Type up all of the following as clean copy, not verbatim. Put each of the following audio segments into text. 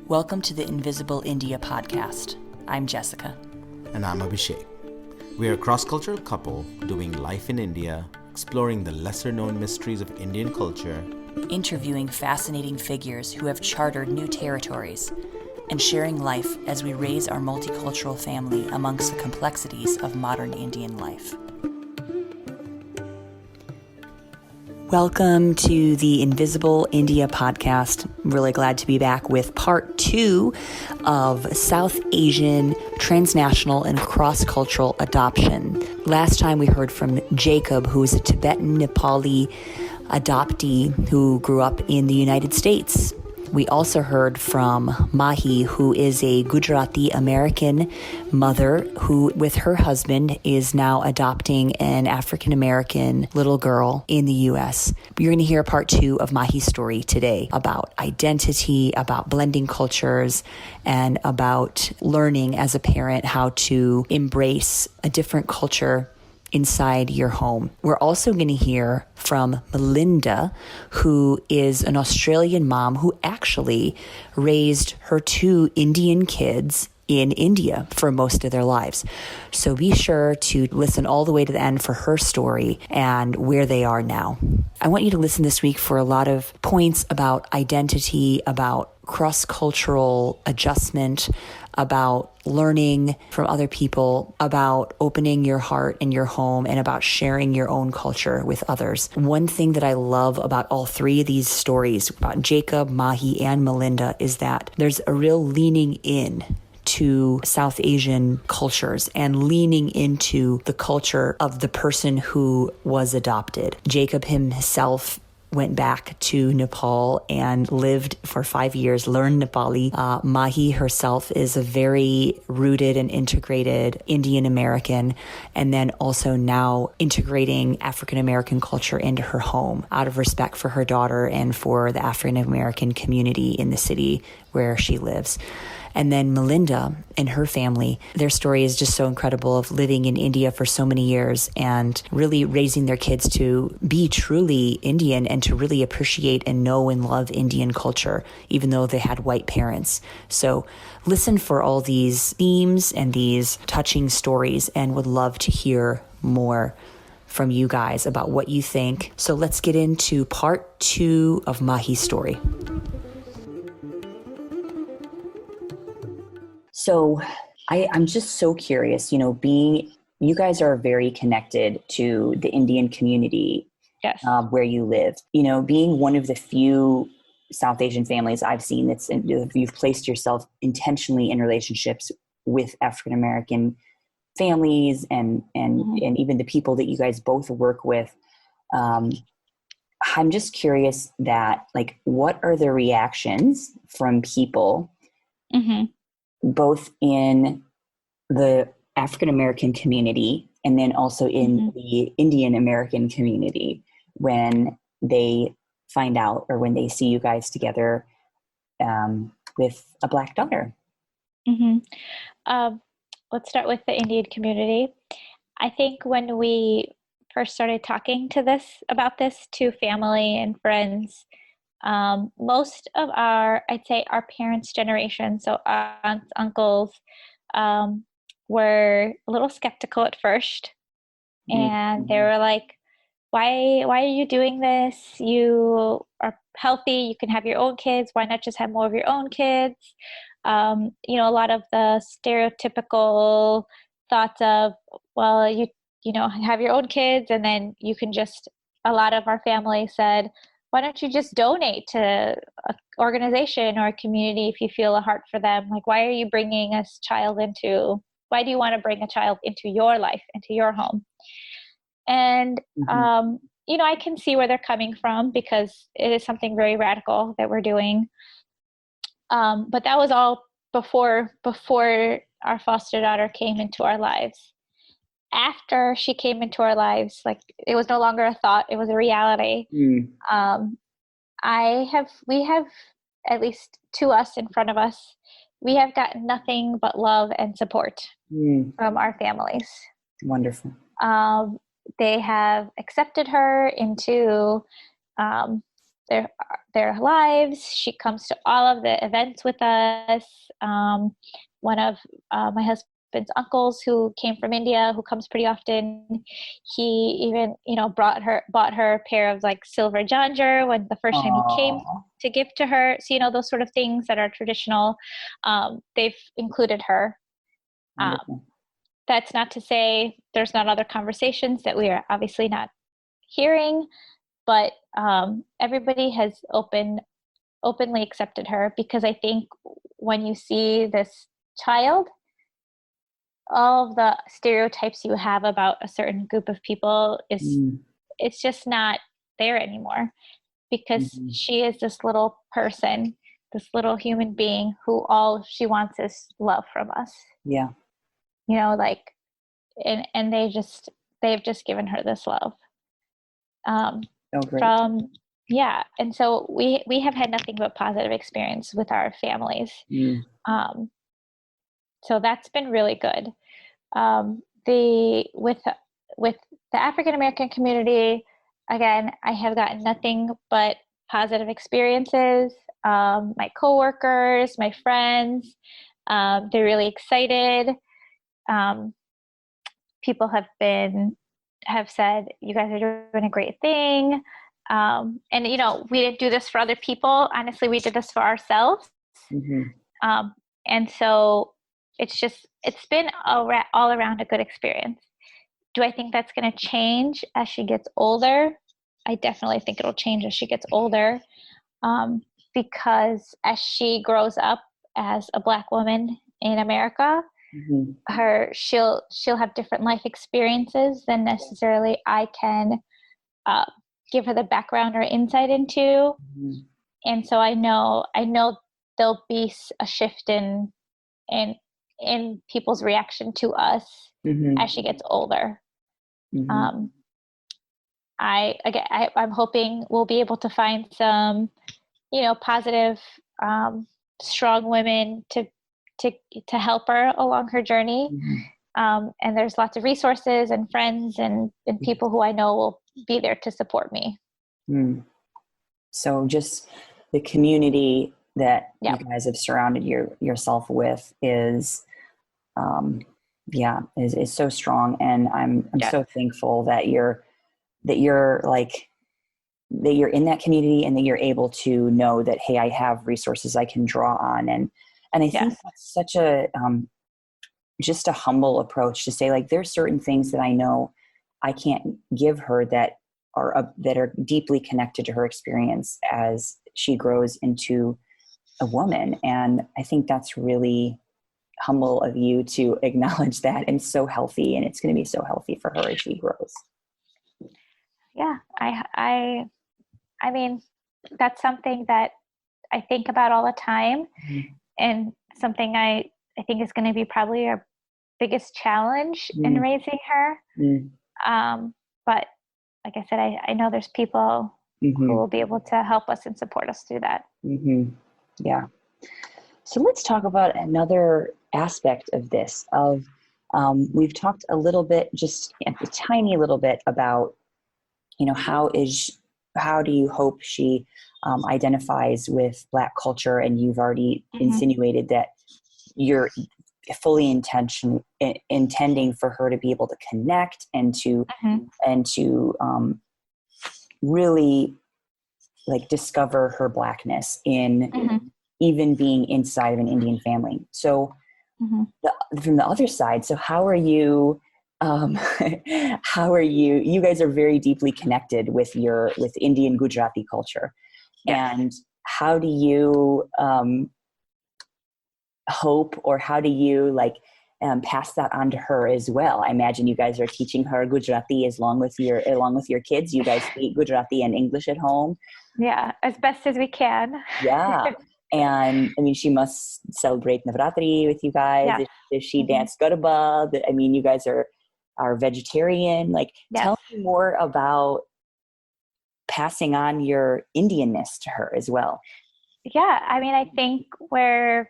Welcome to the Invisible India podcast. I'm Jessica. And I'm Abhishek. We are a cross-cultural couple doing life in India, exploring the lesser-known mysteries of Indian culture, Interviewing fascinating figures who have chartered new territories, and sharing life as we raise our multicultural family amongst the complexities of modern Indian life. Welcome to the Invisible India podcast. I'm really glad to be back with part 2 of South Asian, transnational, and cross-cultural adoption. Last time we heard from Jacob, who is a Tibetan Nepali adoptee who grew up in the United States. We also heard from Mahi, who is a Gujarati American mother who, with her husband, is now adopting an African American little girl in the U.S. You're going to hear part 2 of Mahi's story today about identity, about blending cultures, and about learning as a parent how to embrace a different culture inside your home. We're also going to hear from Melinda, who is an Australian mom who actually raised her 2 Indian kids in India for most of their lives. So be sure to listen all the way to the end for her story and where they are now. I want you to listen this week for a lot of points about identity, about cross-cultural adjustment, about learning from other people, about opening your heart and your home, and about sharing your own culture with others. One thing that I love about all 3 of these stories, about Jacob, Mahi, and Melinda, is that there's a real leaning in to South Asian cultures and leaning into the culture of the person who was adopted. Jacob himself went back to Nepal and lived for 5 years, learned Nepali. Mahi herself is a very rooted and integrated Indian American, and then also now integrating African American culture into her home out of respect for her daughter and for the African American community in the city where she lives. And then Melinda and her family, their story is just so incredible of living in India for so many years and really raising their kids to be truly Indian and to really appreciate and know and love Indian culture, even though they had white parents. So listen for all these themes and these touching stories, and would love to hear more from you guys about what you think. So let's get into part 2 of Mahi's story. So I'm just so curious, you guys are very connected to the Indian community. Yes. Where you live, being one of the few South Asian families I've seen you've placed yourself intentionally in relationships with African American families and even the people that you guys both work with. I'm just curious that, what are the reactions from people, both in the African American community and then also in the Indian American community, when they find out or when they see you guys together with a Black daughter? Let's start with the Indian community. I think when we first started talking about this to family and friends, most of our parents' generation, so aunts, uncles, were a little skeptical at first. And they were like, why are you doing this? You are healthy. You can have your own kids. Why not just have more of your own kids? A lot of the stereotypical thoughts of, well, you have your own kids, and then you can a lot of our family said, why don't you just donate to an organization or a community if you feel a heart for them? Why are you bringing why do you want to bring a child into your life, into your home? And, I can see where they're coming from, because it is something very radical that we're doing. But that was all before our foster daughter came into our lives. After she came into our lives, it was no longer a thought, it was a reality. We have, at least to us, in front of us, we have gotten nothing but love and support from our families. Wonderful. They have accepted her into their lives. She comes to all of the events with us. One of my husband's uncles who came from India, who comes pretty often, he even, bought her a pair of like silver janjar when the first time he came to give to her. So, those sort of things that are traditional, they've included her. That's not to say there's not other conversations that we are obviously not hearing, but everybody has openly accepted her, because I think when you see this child, all of the stereotypes you have about a certain group of people it's just not there anymore, because she is this little person, this little human being who all she wants is love from us. Yeah. And they've just given her this love. Great. And so we have had nothing but positive experience with our families. So that's been really good. With the African American community, again, I have gotten nothing but positive experiences. My coworkers, my friends, they're really excited. People have said, you guys are doing a great thing. And we didn't do this for other people. Honestly, we did this for ourselves. And so it's been all around a good experience. Do I think that's going to change as she gets older? I definitely think it'll change as she gets older, because as she grows up as a Black woman in America, she'll have different life experiences than necessarily I can give her the background or insight into. And so I know there'll be a shift in people's reaction to us as she gets older. I'm hoping we'll be able to find some, positive, strong women to help her along her journey. And there's lots of resources and friends and people who I know will be there to support me. So just the community that you guys have surrounded yourself with is so strong. And I'm so thankful that you're in that community, and that you're able to know that, hey, I have resources I can draw on. And I think that's such a, just a humble approach to say, like, there's certain things that I know I can't give her that are deeply connected to her experience as she grows into a woman. And I think that's really humble of you to acknowledge that, and so healthy. And it's going to be so healthy for her as she grows. Yeah. I mean, that's something that I think about all the time, and something I think is going to be probably our biggest challenge in raising her. But like I said, I know there's people who will be able to help us and support us through that. Yeah. So let's talk about another aspect of this. We've talked a little bit, just a tiny little bit, about, how do you hope she identifies with Black culture? And you've already insinuated that you're fully intending for her to be able to connect and to really discover her Blackness in even being inside of an Indian family. So from the other side, so how are you you guys are very deeply connected with Indian Gujarati culture. And how do you hope, or how do you pass that on to her as well? I imagine you guys are teaching her Gujarati along with your kids. You guys speak Gujarati and English at home. Yeah, as best as we can. Yeah. And I mean, she must celebrate Navratri with you guys. Yeah. If she danced Garba, I mean, you guys are vegetarian. Tell me more about passing on your Indianness to her as well. Yeah, I mean, I think we're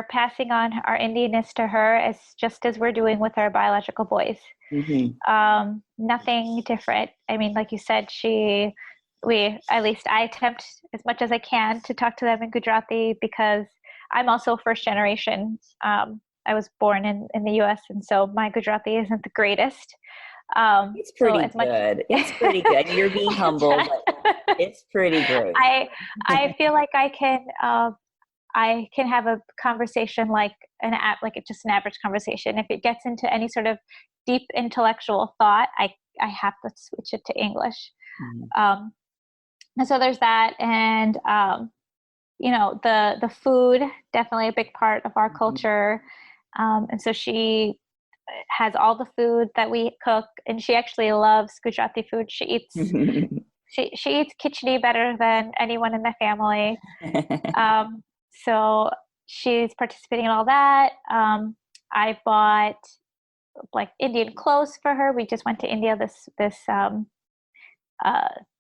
passing on our Indianness to her as just as we're doing with our biological boys. Nothing different. I mean, like you said, she at least I attempt as much as I can to talk to them in Gujarati, because I'm also first generation. I was born in the US, and so my Gujarati isn't the greatest. It's So pretty as much good. It's pretty good. You're being humble, but it's pretty great. I feel like I can have a conversation like just an average conversation. If it gets into any sort of deep intellectual thought, I have to switch it to English. And so there's that, and the food, definitely a big part of our culture. And so she has all the food that we cook, and she actually loves Gujarati food. She eats khichdi better than anyone in the family. So she's participating in all that. I bought like Indian clothes for her. We just went to India this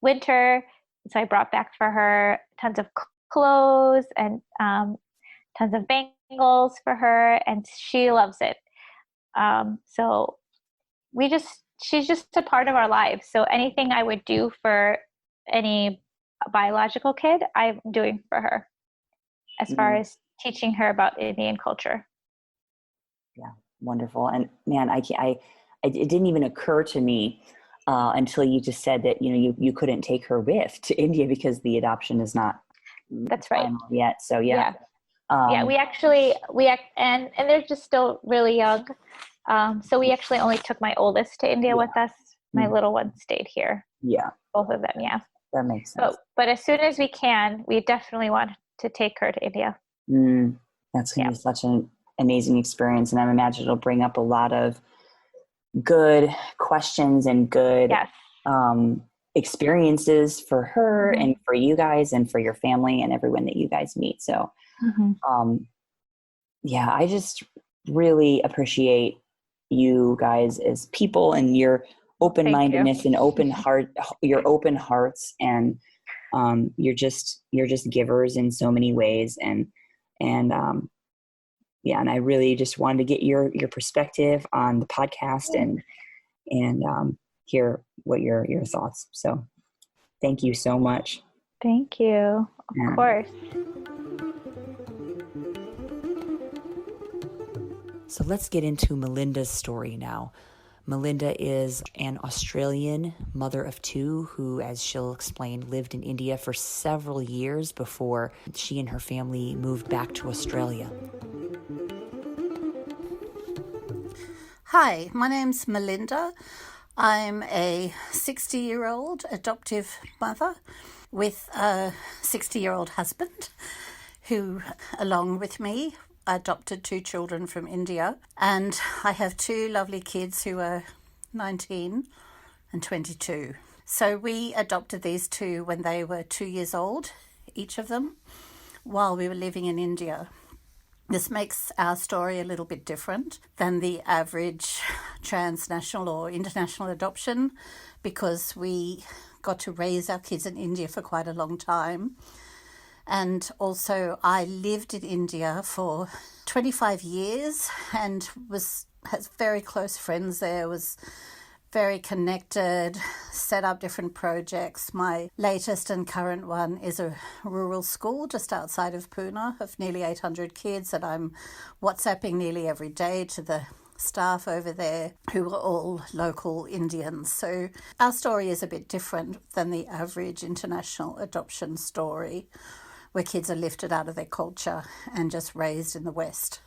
winter, so I brought back for her tons of clothes and tons of bangles for her, and she loves it. So she's just a part of our lives. So anything I would do for any biological kid, I'm doing for her, as far as teaching her about Indian culture. Yeah, wonderful. And man, it didn't even occur to me until you just said that, you couldn't take her to India because the adoption is not That's right. final yet. So yeah. And they're just still really young. So we actually only took my oldest to India with us. My little one stayed here. Yeah. Both of them, yeah. That makes sense. But as soon as we can, we definitely want to take her to India. That's going to be such an amazing experience. And I imagine it'll bring up a lot of good questions and good experiences for her and for you guys and for your family and everyone that you guys meet. So, I just really appreciate you guys as people and your open-mindedness and your open hearts, and you're just givers in so many ways, and I really just wanted to get your perspective on the podcast and hear what your thoughts. So thank you so much. Thank you. Of course. So let's get into Melinda's story now. Melinda is an Australian mother of two who, as she'll explain, lived in India for several years before she and her family moved back to Australia. Hi, my name's Melinda. I'm a 60-year-old adoptive mother with a 60-year-old husband who, along with me, adopted two children from India. And I have two lovely kids who are 19 and 22. So we adopted these two when they were 2 years old, each of them, while we were living in India. This makes our story a little bit different than the average transnational or international adoption, because we got to raise our kids in India for quite a long time. And also I lived in India for 25 years and has very close friends there, was very connected, set up different projects. My latest and current one is a rural school just outside of Pune of nearly 800 kids that I'm WhatsApping nearly every day to the staff over there, who are all local Indians. So our story is a bit different than the average international adoption story, where kids are lifted out of their culture and just raised in the West.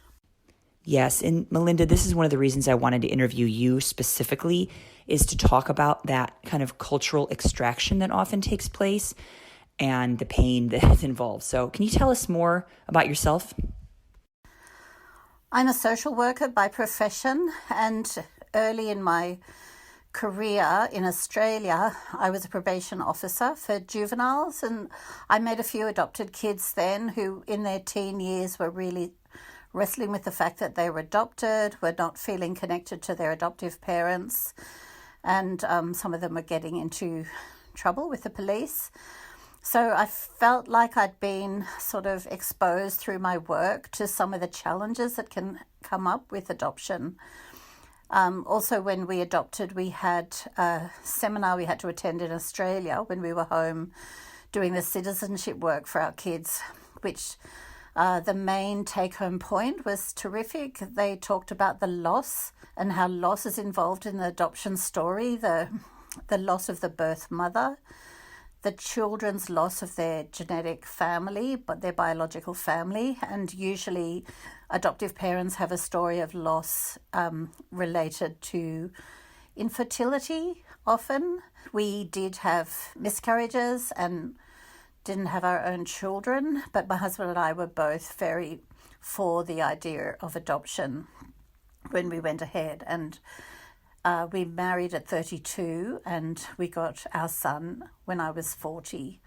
Yes, and Melinda, this is one of the reasons I wanted to interview you specifically, is to talk about that kind of cultural extraction that often takes place and the pain that is involved. So can you tell us more about yourself? I'm a social worker by profession, and early in my career in Australia, I was a probation officer for juveniles, and I met a few adopted kids then who in their teen years were really wrestling with the fact that they were adopted, were not feeling connected to their adoptive parents, and some of them were getting into trouble with the police. So I felt like I'd been sort of exposed through my work to some of the challenges that can come up with adoption. Also, when we adopted, we had a seminar we had to attend in Australia when we were home doing the citizenship work for our kids, which the main take-home point was terrific. They talked about the loss and how loss is involved in the adoption story, the loss of the birth mother, the children's loss of their genetic family, but their biological family, and usually adoptive parents have a story of loss related to infertility often. We did have miscarriages and didn't have our own children, but my husband and I were both very for the idea of adoption when we went ahead. And we married at 32 and we got our son when I was 40.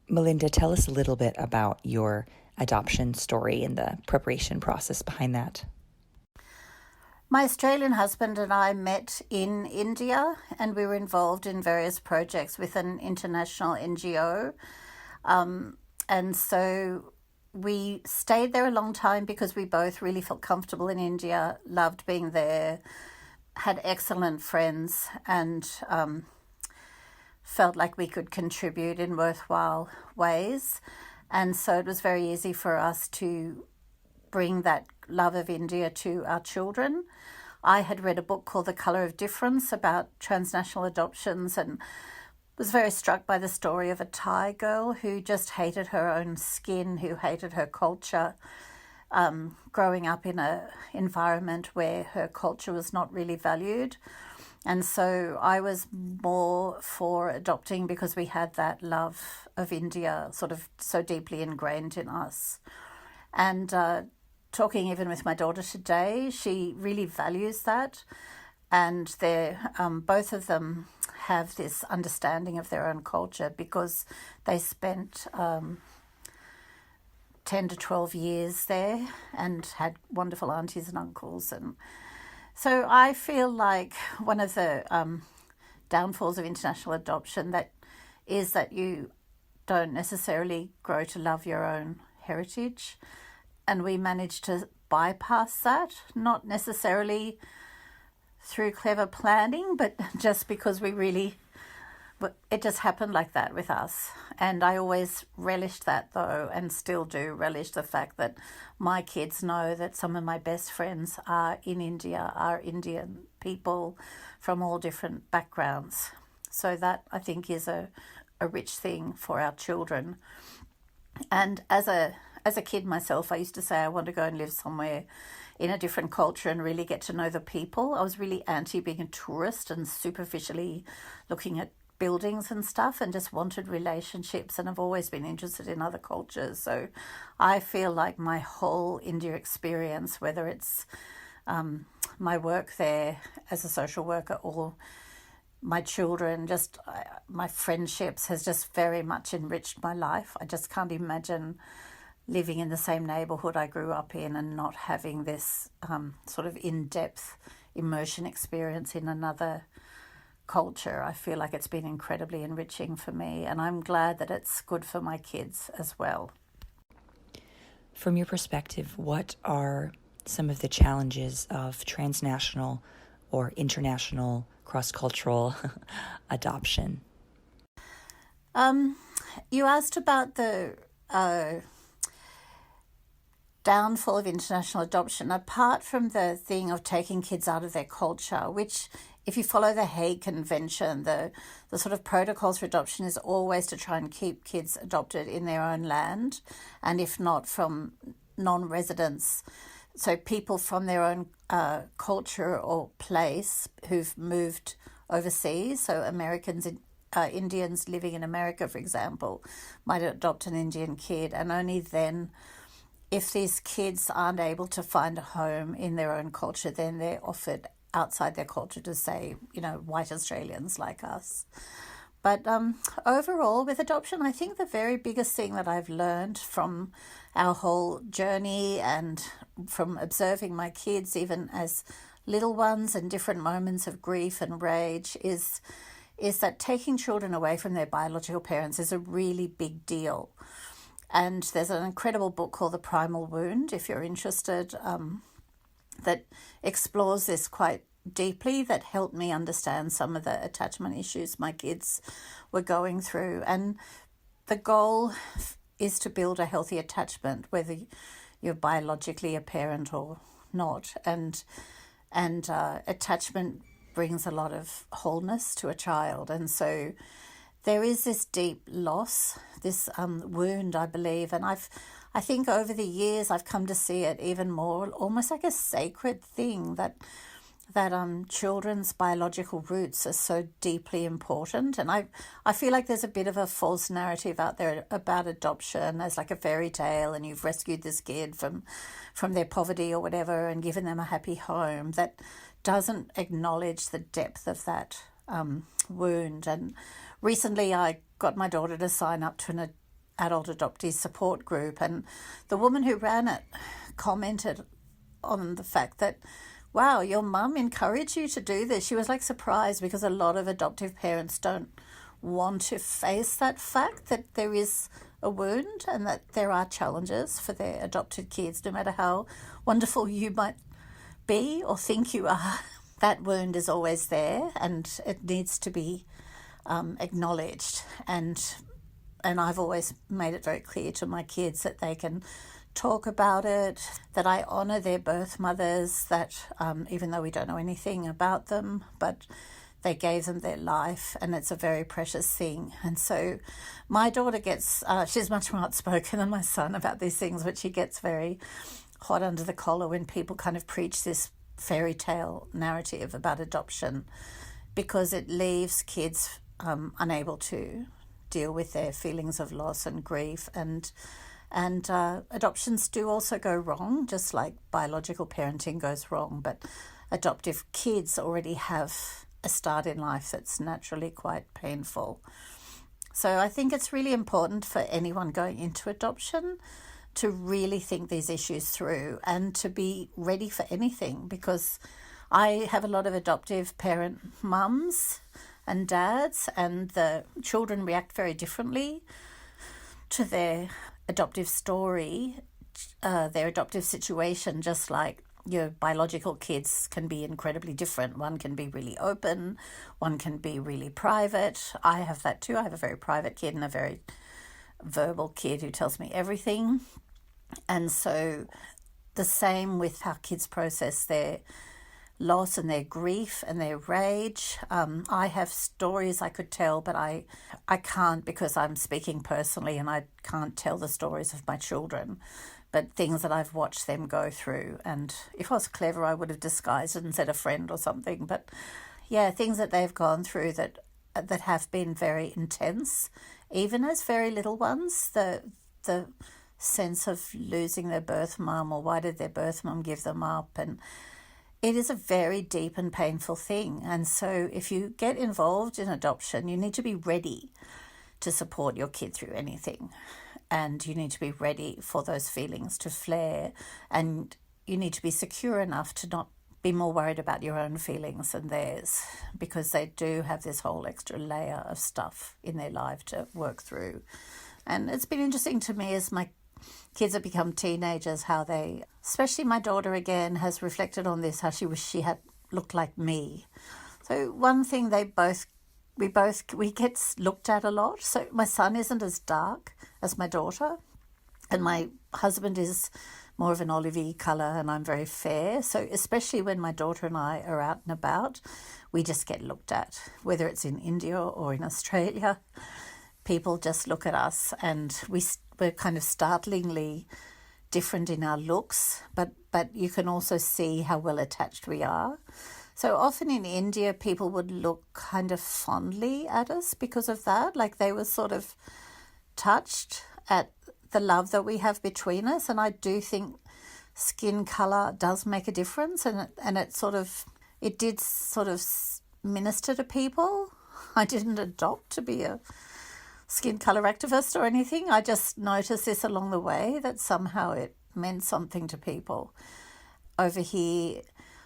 Melinda, tell us a little bit about your adoption story and the preparation process behind that. My Australian husband and I met in India and we were involved in various projects with an international NGO. And so we stayed there a long time because we both really felt comfortable in India, loved being there, had excellent friends, and felt like we could contribute in worthwhile ways. And so it was very easy for us to bring that love of India to our children. I had read a book called The Colour of Difference about transnational adoptions and was very struck by the story of a Thai girl who just hated her own skin, who hated her culture, growing up in an environment where her culture was not really valued. And so I was more for adopting because we had that love of India sort of so deeply ingrained in us. And talking even with my daughter today, she really values that. And they're, both of them have this understanding of their own culture because they spent 10 to 12 years there and had wonderful aunties and uncles. And so I feel like one of the downfalls of international adoption is that you don't necessarily grow to love your own heritage. And we managed to bypass that, not necessarily through clever planning, but just because it just happened like that with us. And I always relished that though, and still do relish the fact that my kids know that some of my best friends are in India, are Indian people from all different backgrounds. So that I think is a rich thing for our children. And as a kid myself, I used to say I want to go and live somewhere in a different culture and really get to know the people. I was really anti being a tourist and superficially looking at buildings and stuff and just wanted relationships, and I've always been interested in other cultures. So I feel like my whole India experience, whether it's my work there as a social worker or my children, just my friendships, has just very much enriched my life. I just can't imagine living in the same neighbourhood I grew up in and not having this sort of in-depth immersion experience in another culture. I feel like it's been incredibly enriching for me, and I'm glad that it's good for my kids as well. From your perspective, what are some of the challenges of transnational or international cross-cultural adoption? You asked about the downfall of international adoption, apart from the thing of taking kids out of their culture, which if you follow the Hague Convention, the sort of protocols for adoption is always to try and keep kids adopted in their own land, and if not from non-residents, so people from their own culture or place who've moved overseas. So Americans, Indians living in America, for example, might adopt an Indian kid, and only then, if these kids aren't able to find a home in their own culture, then they're offered outside their culture to, say, white Australians like us. But overall, with adoption, I think the very biggest thing that I've learned from our whole journey and from observing my kids, even as little ones, and different moments of grief and rage, is that taking children away from their biological parents is a really big deal. And there's an incredible book called The Primal Wound, if you're interested. that explores this quite deeply, that helped me understand some of the attachment issues my kids were going through. And the goal is to build a healthy attachment, whether you're biologically a parent or not. And attachment brings a lot of wholeness to a child. And so there is this deep loss, this wound, I believe. And I think over the years I've come to see it even more, almost like a sacred thing, that children's biological roots are so deeply important. And I feel like there's a bit of a false narrative out there about adoption as like a fairy tale, and you've rescued this kid from their poverty or whatever and given them a happy home, that doesn't acknowledge the depth of that wound. And recently I got my daughter to sign up to an adult adoptee support group, and the woman who ran it commented on the fact that, wow, your mum encouraged you to do this. She was like surprised, because a lot of adoptive parents don't want to face that fact that there is a wound and that there are challenges for their adopted kids, no matter how wonderful you might be or think you are. That wound is always there, and it needs to be acknowledged. And I've always made it very clear to my kids that they can talk about it, that I honour their birth mothers, that even though we don't know anything about them, but they gave them their life, and it's a very precious thing. And so my daughter gets, she's much more outspoken than my son about these things, but she gets very hot under the collar when people kind of preach this fairy tale narrative about adoption, because it leaves kids unable to deal with their feelings of loss and grief. And adoptions do also go wrong, just like biological parenting goes wrong. But adoptive kids already have a start in life that's naturally quite painful. So I think it's really important for anyone going into adoption to really think these issues through and to be ready for anything, because I have a lot of adoptive parent mums and dads, and the children react very differently to their adoptive story, their adoptive situation, just like your biological kids can be incredibly different. One can be really open, one can be really private. I have that too. I have a very private kid and a very verbal kid who tells me everything. And so the same with how kids process their loss and their grief and their rage. I have stories I could tell, but I can't, because I'm speaking personally and I can't tell the stories of my children, but things that I've watched them go through. And if I was clever, I would have disguised it and said a friend or something. But yeah, things that they've gone through that have been very intense, even as very little ones. The sense of losing their birth mum, or why did their birth mum give them up, and it is a very deep and painful thing. And so if you get involved in adoption, you need to be ready to support your kid through anything. And you need to be ready for those feelings to flare. And you need to be secure enough to not be more worried about your own feelings than theirs, because they do have this whole extra layer of stuff in their life to work through. And it's been interesting to me as my kids have become teenagers, how they, especially my daughter again, has reflected on this, how she wished she had looked like me. So one thing we get looked at a lot. So my son isn't as dark as my daughter, and my husband is more of an olivey colour, and I'm very fair. So especially when my daughter and I are out and about, we just get looked at, whether it's in India or in Australia. People just look at us, and we're kind of startlingly different in our looks, but you can also see how well attached we are. So often in India, people would look kind of fondly at us because of that, like they were sort of touched at the love that we have between us. And I do think skin colour does make a difference, and it did sort of minister to people. I didn't adopt to be a skin colour activist or anything. I just noticed this along the way, that somehow it meant something to people. Over here,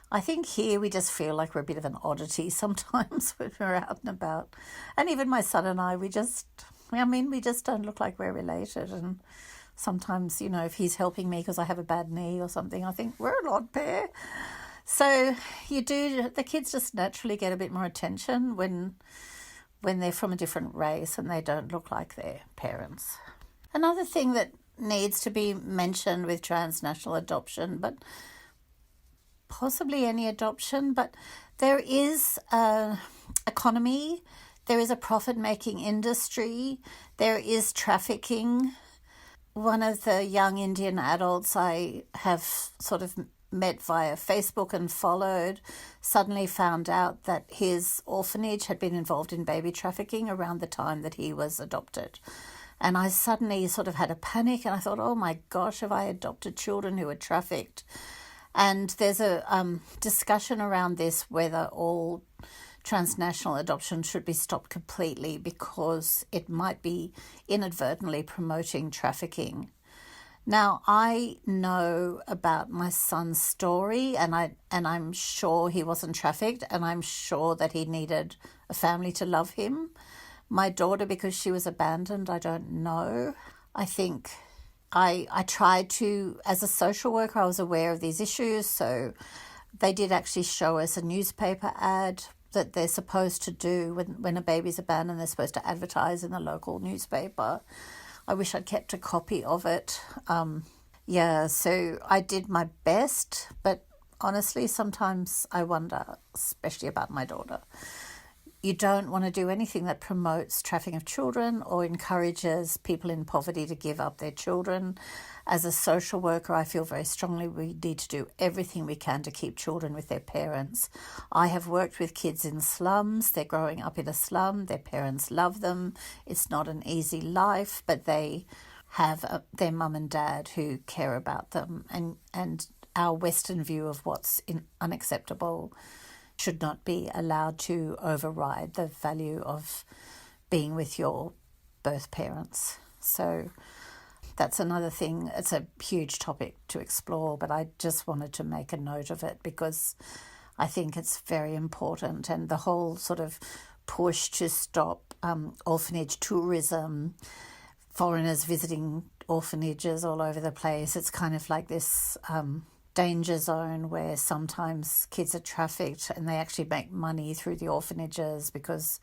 I think here we just feel like we're a bit of an oddity sometimes when we're out and about. And even my son and I, we just don't look like we're related. And sometimes, if he's helping me because I have a bad knee or something, I think we're an odd pair. So the kids just naturally get a bit more attention when they're from a different race and they don't look like their parents. Another thing that needs to be mentioned with transnational adoption, but possibly any adoption, but there is an economy, there is a profit-making industry, there is trafficking. One of the young Indian adults I have sort of met via Facebook and followed suddenly found out that his orphanage had been involved in baby trafficking around the time that he was adopted. And I suddenly sort of had a panic and I thought, oh my gosh, have I adopted children who were trafficked? And there's a discussion around this whether all transnational adoption should be stopped completely because it might be inadvertently promoting trafficking. Now, I know about my son's story and I'm sure he wasn't trafficked and I'm sure that he needed a family to love him. My daughter, because she was abandoned, I don't know. I think I tried to, as a social worker, I was aware of these issues. So they did actually show us a newspaper ad that they're supposed to do when a baby's abandoned. They're supposed to advertise in the local newspaper. I wish I'd kept a copy of it. So I did my best, but honestly, sometimes I wonder, especially about my daughter. You don't want to do anything that promotes trafficking of children or encourages people in poverty to give up their children. As a social worker, I feel very strongly we need to do everything we can to keep children with their parents. I have worked with kids in slums. They're growing up in a slum. Their parents love them. It's not an easy life, but they have their mum and dad who care about them. And our Western view of what's unacceptable should not be allowed to override the value of being with your birth parents. So that's another thing. It's a huge topic to explore, but I just wanted to make a note of it because I think it's very important. And the whole sort of push to stop orphanage tourism, foreigners visiting orphanages all over the place, it's kind of like this danger zone where sometimes kids are trafficked and they actually make money through the orphanages because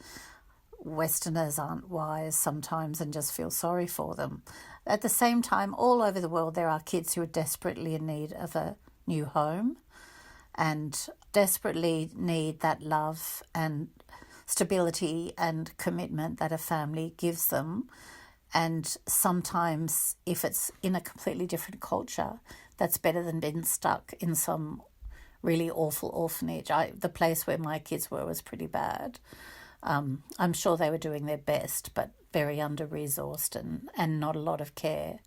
Westerners aren't wise sometimes and just feel sorry for them. At the same time, all over the world, there are kids who are desperately in need of a new home and desperately need that love and stability and commitment that a family gives them. And sometimes if it's in a completely different culture, that's better than being stuck in some really awful orphanage. The place where my kids were was pretty bad. I'm sure they were doing their best, but very under-resourced and not a lot of care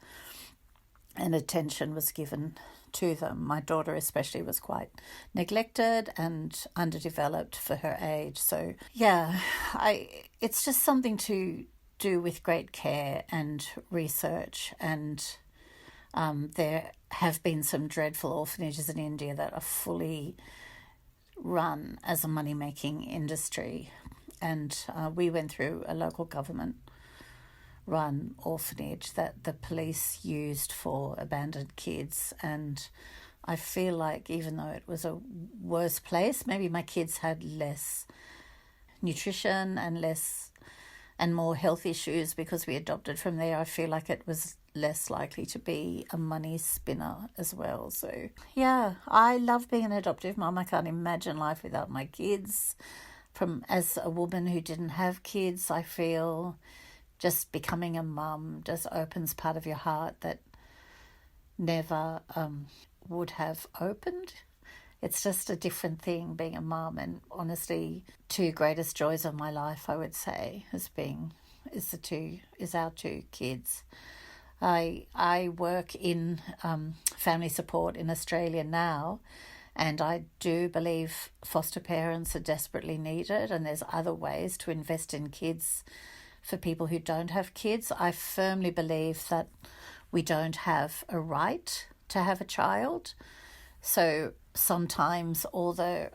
and attention was given to them. My daughter especially was quite neglected and underdeveloped for her age. So, it's just something to do with great care and research, and there have been some dreadful orphanages in India that are fully run as a money-making industry, and we went through a local government-run orphanage that the police used for abandoned kids, and I feel like even though it was a worse place, maybe my kids had less nutrition and more health issues because we adopted from there. I feel like it was less likely to be a money spinner as well. So, I love being an adoptive mum. I can't imagine life without my kids. As a woman who didn't have kids, I feel just becoming a mum just opens part of your heart that never would have opened. It's just a different thing being a mum, and honestly, two greatest joys of my life, I would say, is our two kids. I work in family support in Australia now, and I do believe foster parents are desperately needed, and there's other ways to invest in kids for people who don't have kids. I firmly believe that we don't have a right to have a child. So sometimes all the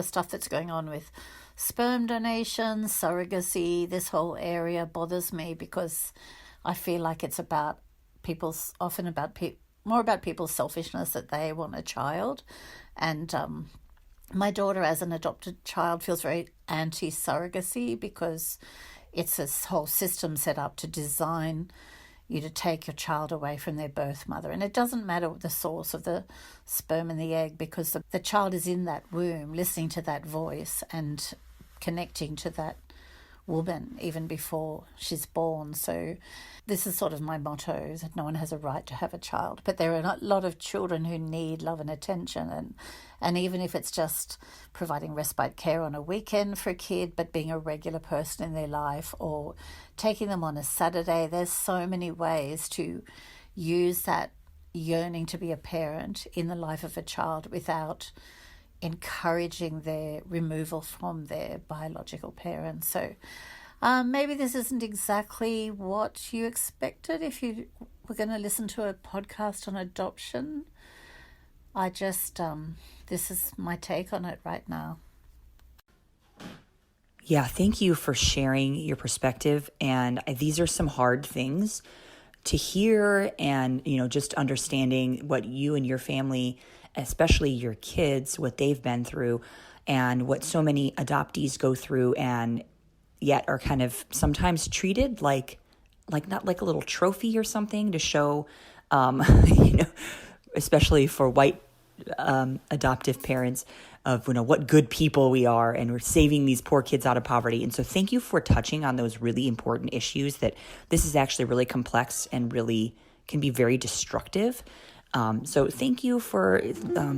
stuff that's going on with sperm donation, surrogacy, this whole area bothers me because I feel like it's about often about more about people's selfishness that they want a child. And my daughter, as an adopted child, feels very anti-surrogacy because it's this whole system set up to design you to take your child away from their birth mother. And it doesn't matter the source of the sperm and the egg, because the child is in that womb, listening to that voice and connecting to that woman even before she's born. So this is sort of my motto, is that no one has a right to have a child. But there are a lot of children who need love and attention, and even if it's just providing respite care on a weekend for a kid, but being a regular person in their life, or taking them on a Saturday, there's so many ways to use that yearning to be a parent in the life of a child without encouraging their removal from their biological parents. So maybe this isn't exactly what you expected if you were going to listen to a podcast on adoption. I just, this is my take on it right now. Yeah, thank you for sharing your perspective. And these are some hard things to hear, and, just understanding what you and your family, especially your kids, what they've been through and what so many adoptees go through, and yet are kind of sometimes treated like not like a little trophy or something to show, especially for white adoptive parents, of what good people we are, and we're saving these poor kids out of poverty. And so thank you for touching on those really important issues, that this is actually really complex and really can be very destructive. So thank you for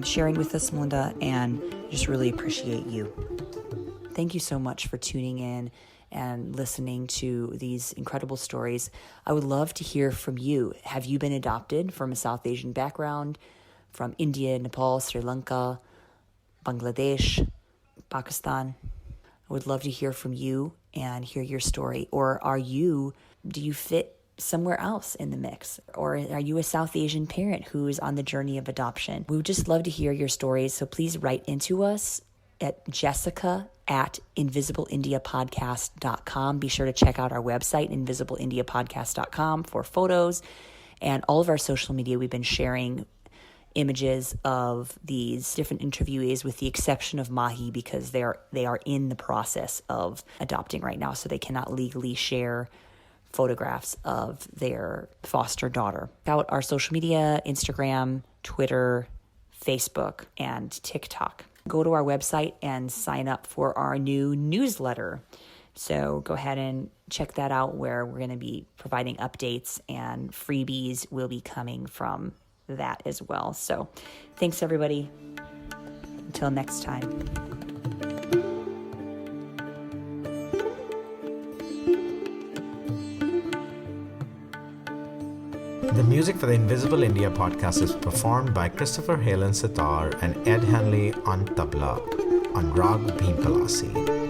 sharing with us, Melinda, and just really appreciate you. Thank you so much for tuning in and listening to these incredible stories. I would love to hear from you. Have you been adopted from a South Asian background, from India, Nepal, Sri Lanka, Bangladesh, Pakistan? I would love to hear from you and hear your story. Or do you fit somewhere else in the mix? Or are you a South Asian parent who is on the journey of adoption? We would just love to hear your stories. So please write into us at jessica@invisibleindiapodcast.com. Be sure to check out our website, invisibleindiapodcast.com, for photos and all of our social media. We've been sharing images of these different interviewees, with the exception of Mahi, because they are in the process of adopting right now, so they cannot legally share photographs of their foster daughter. Out our social media: Instagram, Twitter, Facebook, and TikTok. Go to our website and sign up for our new newsletter. So go ahead and check that out, where we're going to be providing updates, and freebies will be coming from that as well. So thanks, everybody. Until next time. The music for the Invisible India podcast is performed by Christopher Halen Sitar and Ed Hanley on tabla on Rag Bhimpalasi.